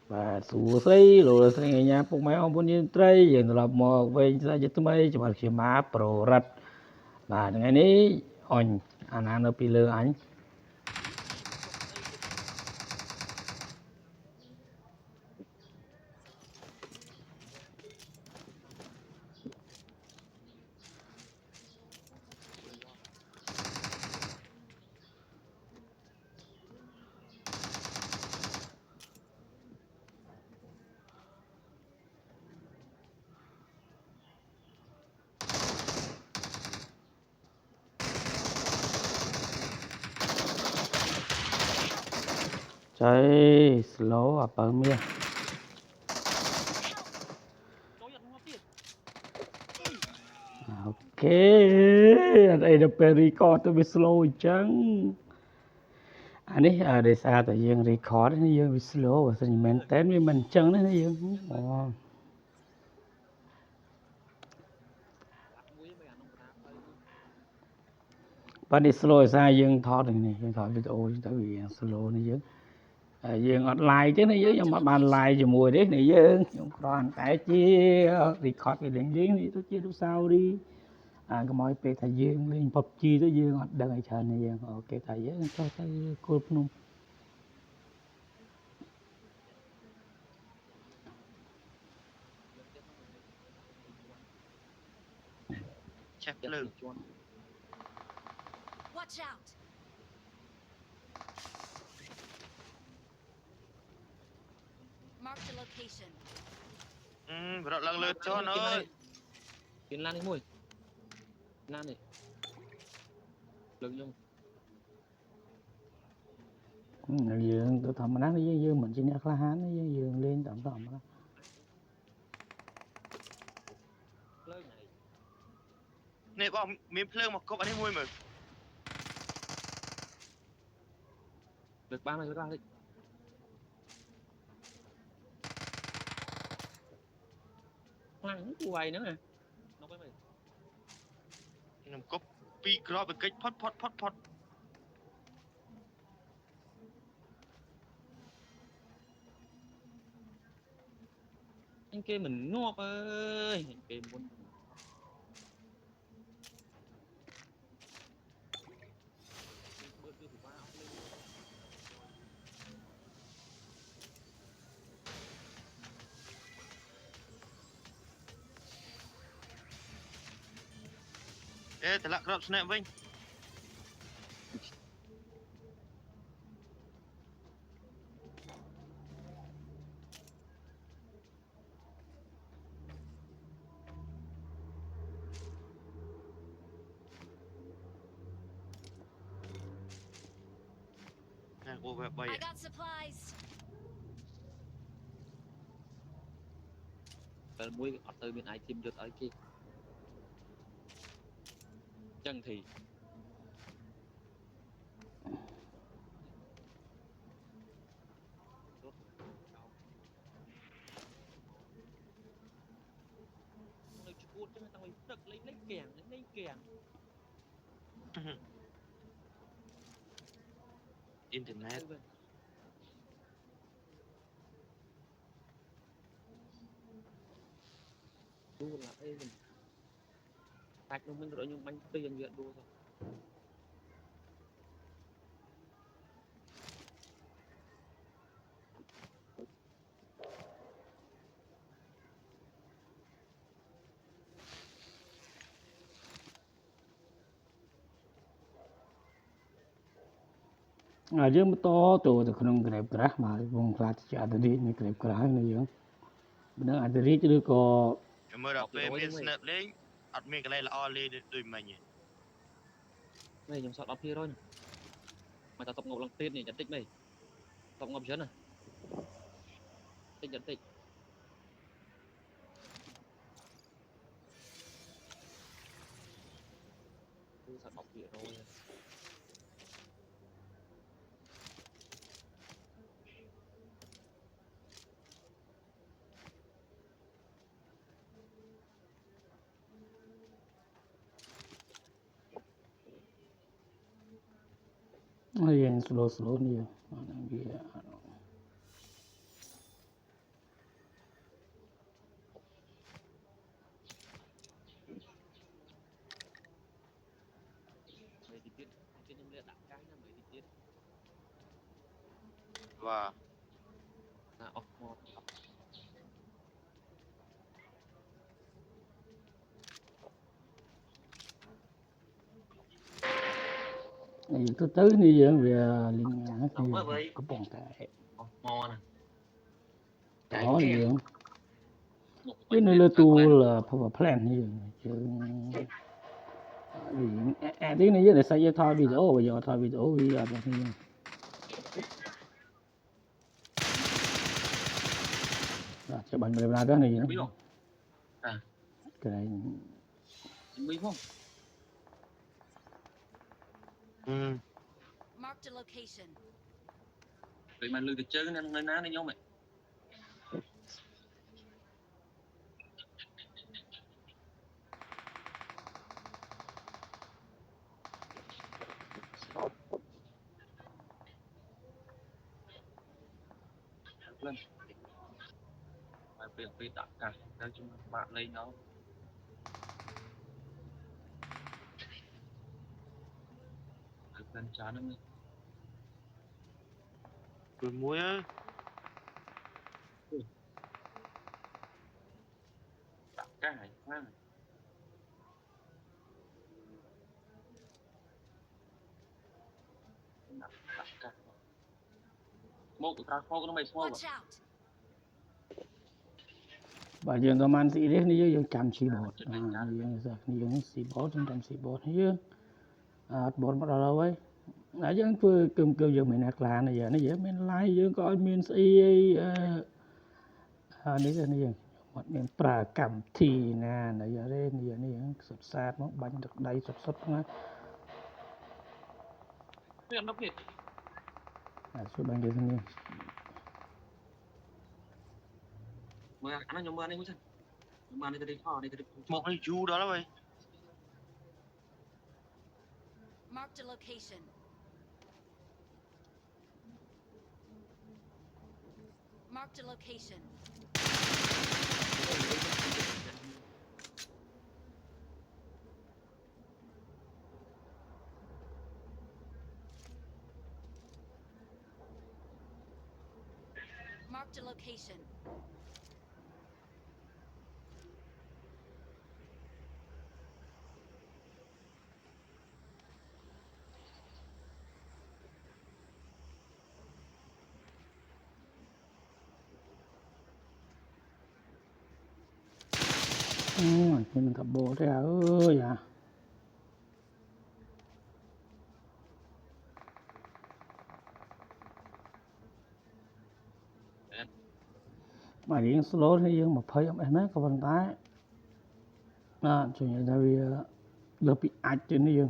và số xây rồi xây nhà phục máy ông bốn nhân tây giờ là một về ra giật máy cho bạn khi mà pro rat và ngàyนี้on anh ở pillar anh chơi slow à bờ mía ok đây là perico tôi bị slow chăng anh ấy ở đây xa tại dương record nó dương bị slow và sinh maintain với mình chân nó dương và đi slow xa dương thọ này dương thọ video tới vì slow này dương dương online chứ này dương mà bàn lại cho mùi đấy này dương còn cái chi record cái điện riêng thì tôi chia đâu sao đi cái mọi pe thầy dương lên PUBG tới dương đăng ai chơi này dương ok thầy dương cho tới cô nung Check lưng. Watch out. Mark the location. Rồi lần lượt cho nó ơi. Tiến lan đi mùi. Lan này. Lưng nhung. dương tôi thầm nó với dương mình chỉ nhắc là hán nó với dương lên tầm đó Nè bom miếng phơi một cốc anh ấy mùi mà. Được 30 ra đi. Hoàng nó quay nữa nè. Nó quay mày. Nằm cốc pi crop cái pot. Anh kia mình ngọt ơi. Anh kia muốn Ê, thật lạ crop snap vinh. Nè, cô về bay. I got supplies. Cái mũi ở từ bên ai tìm được ở kia. Chân thì lấy kèn Internet. đua là ê mình sạch nó mình rồi nhưng bánh tiền viện đua rồi dương to tuh không grab kerah mà vùng plat chỉ ada di ini grab kerah này dương benar ada di itu có Mới đọc về miếng snap lên. Ọt miếng cái này là all lên đôi mình nhỉ. này nhầm sọt up here thôi mà ta tập ngộ lần tiên này nhận tích này tập ngọc chân này tích nhận tích sọt bọc địa rồi yang slow nih ya dia Wow. Off mode. Này tôi tới đi dưỡng về liên ngã thì Đúng rồi vậy. có bọn tại Off mode nè. có đi dưỡng Một cái bảy này mét là cỡ tu plan. là power plan như vậy chứ vì tiếng này để xây thôi video bây giờ thôi video bây giờ thì rồi cho bạn bè ra cái này Biết không? À, cái này biết không? Marked a location. Vậy mà lười được chơi nên nơi ná đi nhau mày. Lên. Phải việc đặt cả cho chúng bạn lên nó. Lên chán nó mới. Rồi muối ơi. Đặt cái này ha. Đặt cái. Smoke ra smoke nó mày smoke. Watch out. bà dương tao man sĩ đấy như dương chăm chỉ bột như dương giờ như dương sĩ bột dương chăm sĩ bột như dương bột bắt đầu ấy nãy dương vừa cầm kêu dương mình nạc là này giờ nó dễ mình like dương coi mình sĩ đấy là này dương một mình pra cầm thì nè này giờ đây này giờ này dương sụt sát nó bánh được đầy sụt sụt nó Cái nó biết. sụt bánh được như Mưa ăn nhóm mưa này mới chân. Mưa này tới kho này tới. Một cái chú đó là vậy. Marked a location. Marked a location. Marked a location. mình tập bộ thế ơi à mà điện slow thì dương một phơi em hết có vận tải chủ yếu là vì được bị ách trên đi dương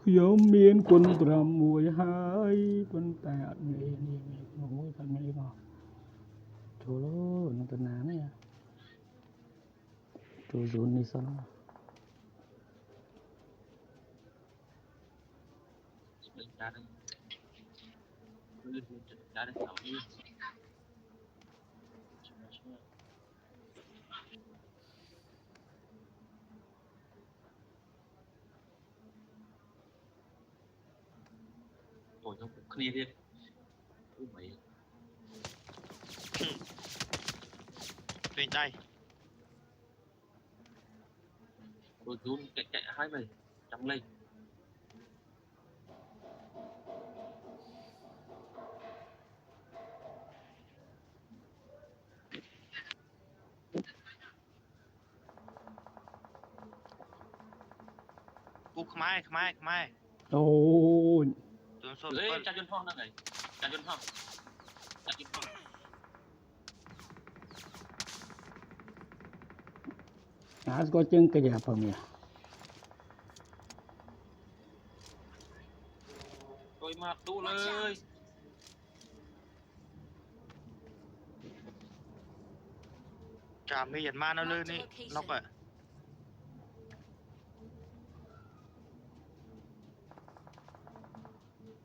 Dẫu miên quân bram mùi hai quân tạt nghề ngồi thật nghề ngọt chỗ đó nó tên án này chỗ dồn đi sao Ra đây. Ra đây sáu đi. Ôi nó cũng clear đi. Ôi mày. Trên tay. Tôi run chạy hai mày. Trong lên. Cú khmai. ôi Tôi số Ê, phân. cha chân phong đang này. Cha chân phong. có chân cái gì phẩm nhỉ Tôi mặt đu Watch lên. out. Chả mi dần ma nó lên đi. Nó vậy.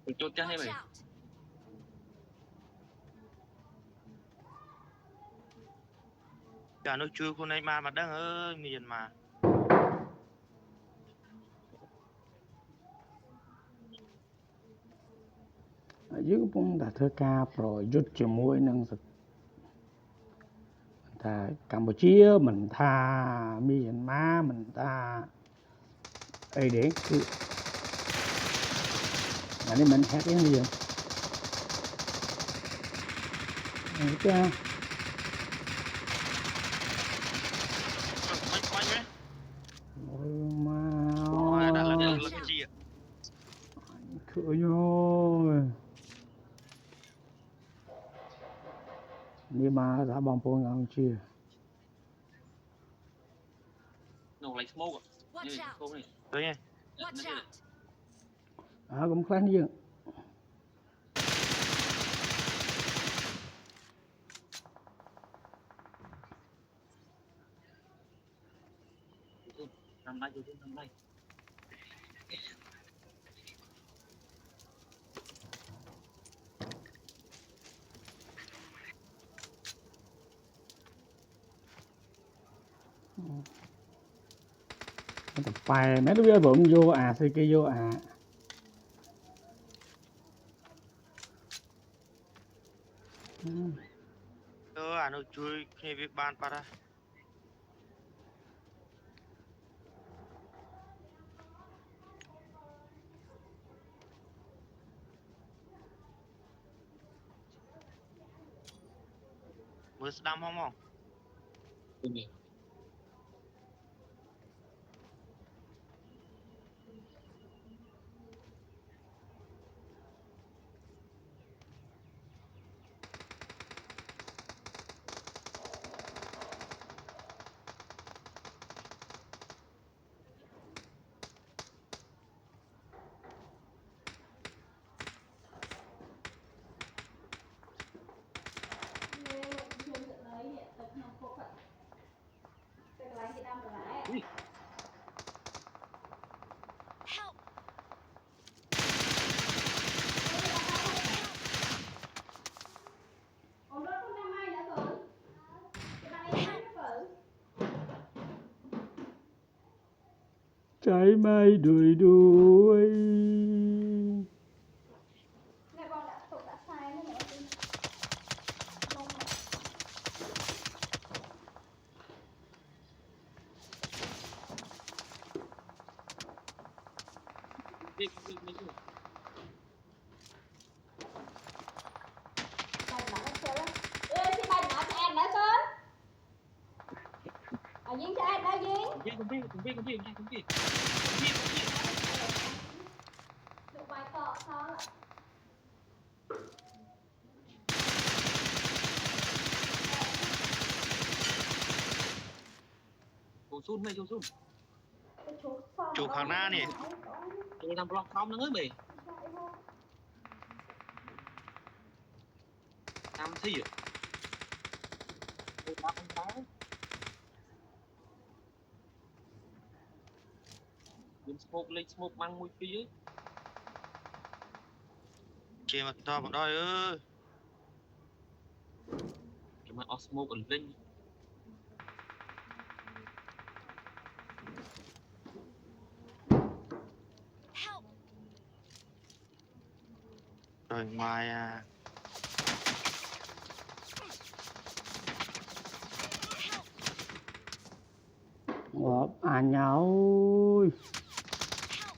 Tôi chốt chân đây Watch mày. out. Chả nó chui con này ma mà đang ơi mi dần mà. យើងកំពុងតែធ្វើការប្រយុទ្ធជាមួយនឹងថាកម្ពុជាមិនថាមីយ៉ាន់ម៉ាមិនថាអីទេគឺអានេះមិនហេតុទេយើងចា បាញ់បាញ់ហ៎ អូយមក អូយដាក់ឡើងជា ឃើញហើយនេះមកថាបងប្អូនកម្ពុជា nó lấy smoke ạ Watch như out. smoke này ឃើញហ៎ Watch out. កុំខ្លាំងយើង nằm đây vô nằm đây តែប៉ែមែនវាผมយកអាស្អីគេយកអា អានោះជួយគ្នាវាបានបាត់ហើយមើលស្ដាំហ្មង Ui, ใจไม่ด้วยด้วย Này con đã tụt đã sai nữa mẹ đi. Lông này. đi đi đi Bành mã nó treo đó. Ê, xin bành mã cho em đã con. Ở Duyên cho em đã Duyên. không biết Được vài cọ sao ạ? Vô sun mày vô sun Cái chuột sao Chuột đó. hàng na nè. tôi làm block xong nó ngới mày làm gì vậy tôi làm không có mình smoke lên smoke mang mũi phía ជាមកតបដល់អើយ cái mà off smoke ở lên Help. rồi mai Help. អញអើយ Help.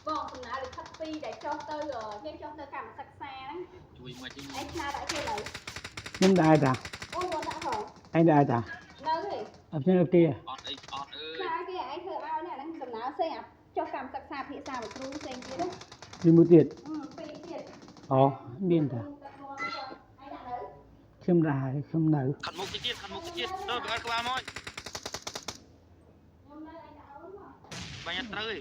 Bọn thằng nào được khách phi để cho tư rồi. Cái cho tư cầm sạch xa đó. chui mà chứ Anh nào đã chưa lấy. ខ្ញុំដែរតា Ôi bọn đã hổ. អញដែរតា Đâu thì. អត់ខ្ញុំគេ ọt ấy ọt ơi Sao kia anh thưa ao nè. Đang cầm nào xe cho cầm sạch xa phía xa một rú xe kia đó. ពីមួយទៀត Phi tiền. អូមានតា Anh đã lấy. ខ្ញុំដែរខ្ញុំនៅ ខាត់មុខទៅទៀតខាត់មុខទៅទៀតទៅបើអត់ក្បាលមក Hôm nay anh đã lấy mà. បាញ់អត់ត្រូវទេ